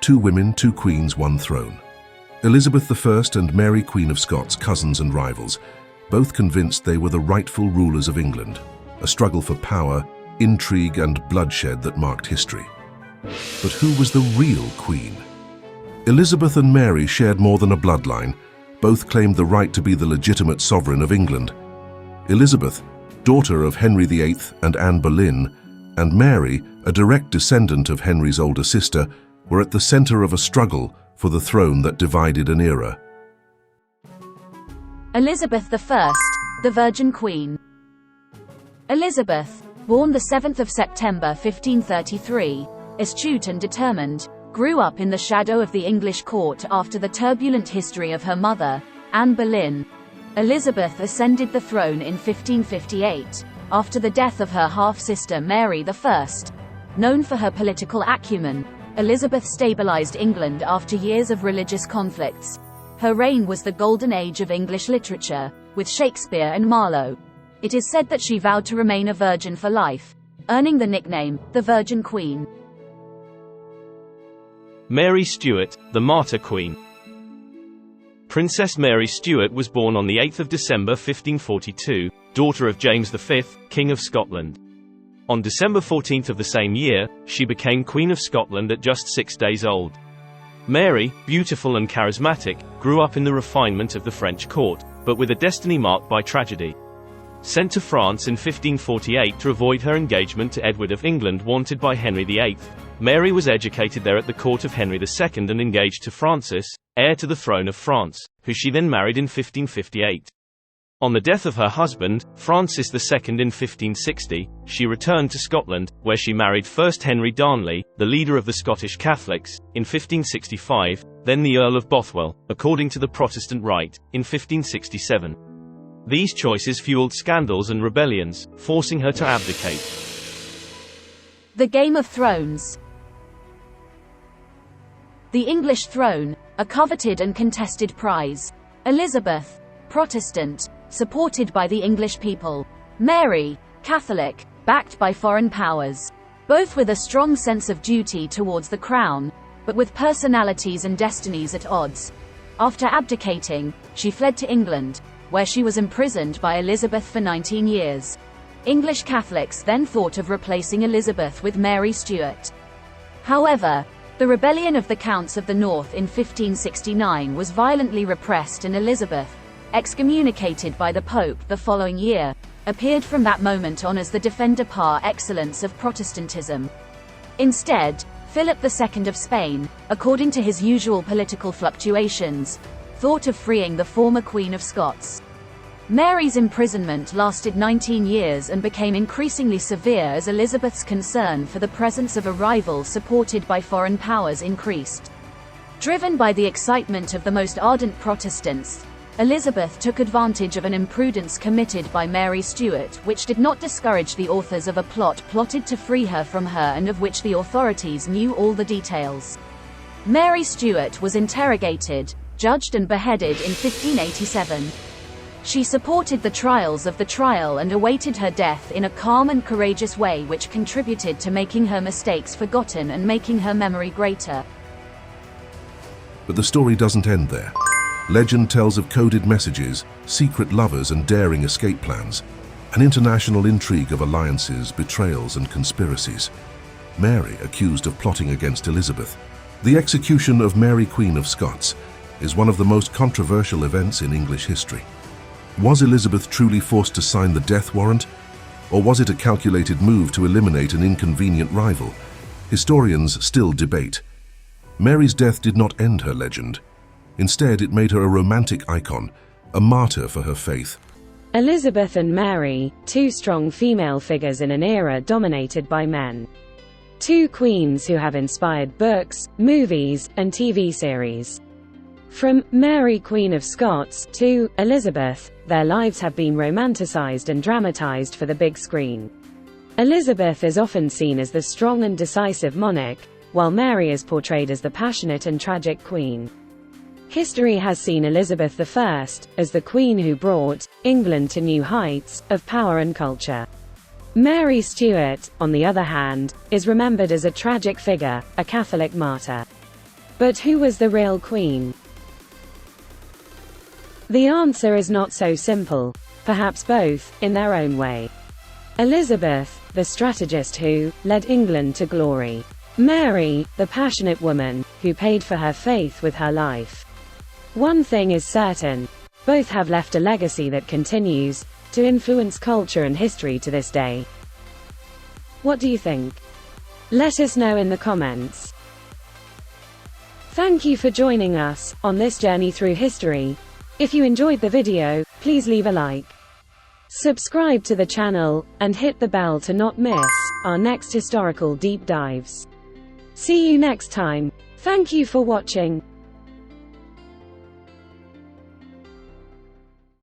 Two women, two queens, one throne. Elizabeth I and Mary, Queen of Scots, cousins and rivals, both convinced they were the rightful rulers of England, a struggle for power, intrigue and bloodshed that marked history. But who was the real queen? Elizabeth and Mary shared more than a bloodline. Both claimed the right to be the legitimate sovereign of England. Elizabeth, daughter of Henry VIII and Anne Boleyn, and Mary, a direct descendant of Henry's older sister, were at the center of a struggle for the throne that divided an era. Elizabeth I, the Virgin Queen. Elizabeth, born the 7th of September 1533, astute and determined, grew up in the shadow of the English court after the turbulent history of her mother, Anne Boleyn. Elizabeth ascended the throne in 1558, after the death of her half-sister Mary I. Known for her political acumen, Elizabeth stabilized England after years of religious conflicts. Her reign was the golden age of English literature, with Shakespeare and Marlowe. It is said that she vowed to remain a virgin for life, earning the nickname, the Virgin Queen. Mary Stuart, the Martyr Queen. Princess Mary Stuart was born on the 8th of December 1542, daughter of James V, King of Scotland. On December 14th of the same year, she became Queen of Scotland at just 6 days old. Mary, beautiful and charismatic, grew up in the refinement of the French court, but with a destiny marked by tragedy. Sent to France in 1548 to avoid her engagement to Edward of England wanted by Henry VIII, Mary was educated there at the court of Henry II and engaged to Francis, heir to the throne of France, who she then married in 1558. On the death of her husband, Francis II in 1560, she returned to Scotland, where she married first Henry Darnley, the leader of the Scottish Catholics, in 1565, then the Earl of Bothwell, according to the Protestant Rite, in 1567. These choices fueled scandals and rebellions, forcing her to abdicate. The Game of Thrones. The English throne, a coveted and contested prize. Elizabeth, Protestant, supported by the English people. Mary, Catholic, backed by foreign powers. Both with a strong sense of duty towards the crown, but with personalities and destinies at odds. After abdicating, she fled to England, where she was imprisoned by Elizabeth for 19 years. English Catholics then thought of replacing Elizabeth with Mary Stuart. However, the rebellion of the Counts of the North in 1569 was violently repressed, and Elizabeth, excommunicated by the Pope the following year, appeared from that moment on as the defender par excellence of Protestantism. Instead, Philip II of Spain, according to his usual political fluctuations, thought of freeing the former Queen of Scots. Mary's imprisonment lasted 19 years and became increasingly severe as Elizabeth's concern for the presence of a rival supported by foreign powers increased. Driven by the excitement of the most ardent Protestants, Elizabeth took advantage of an imprudence committed by Mary Stuart, which did not discourage the authors of a plot plotted to free her from her and of which the authorities knew all the details. Mary Stuart was interrogated, judged and beheaded in 1587. She supported the trials of the trial and awaited her death in a calm and courageous way, which contributed to making her mistakes forgotten and making her memory greater. But the story doesn't end there. Legend tells of coded messages, secret lovers and daring escape plans, an international intrigue of alliances, betrayals and conspiracies. Mary accused of plotting against Elizabeth. The execution of Mary, Queen of Scots, is one of the most controversial events in English history. Was Elizabeth truly forced to sign the death warrant, or was it a calculated move to eliminate an inconvenient rival? Historians still debate. Mary's death did not end her legend. Instead, it made her a romantic icon, a martyr for her faith. Elizabeth and Mary, two strong female figures in an era dominated by men. Two queens who have inspired books, movies, and TV series. From Mary, Queen of Scots, to Elizabeth, their lives have been romanticized and dramatized for the big screen. Elizabeth is often seen as the strong and decisive monarch, while Mary is portrayed as the passionate and tragic queen. History has seen Elizabeth I as the queen who brought England to new heights of power and culture. Mary Stuart, on the other hand, is remembered as a tragic figure, a Catholic martyr. But who was the real queen? The answer is not so simple. Perhaps both, in their own way. Elizabeth, the strategist who led England to glory. Mary, the passionate woman who paid for her faith with her life. One thing is certain. Both have left a legacy that continues to influence culture and history to this day. What do you think? Let us know in the comments. Thank you for joining us on this journey through history. If you enjoyed the video, please leave a like. Subscribe to the channel, and hit the bell to not miss our next historical deep dives. See you next time. Thank you for watching.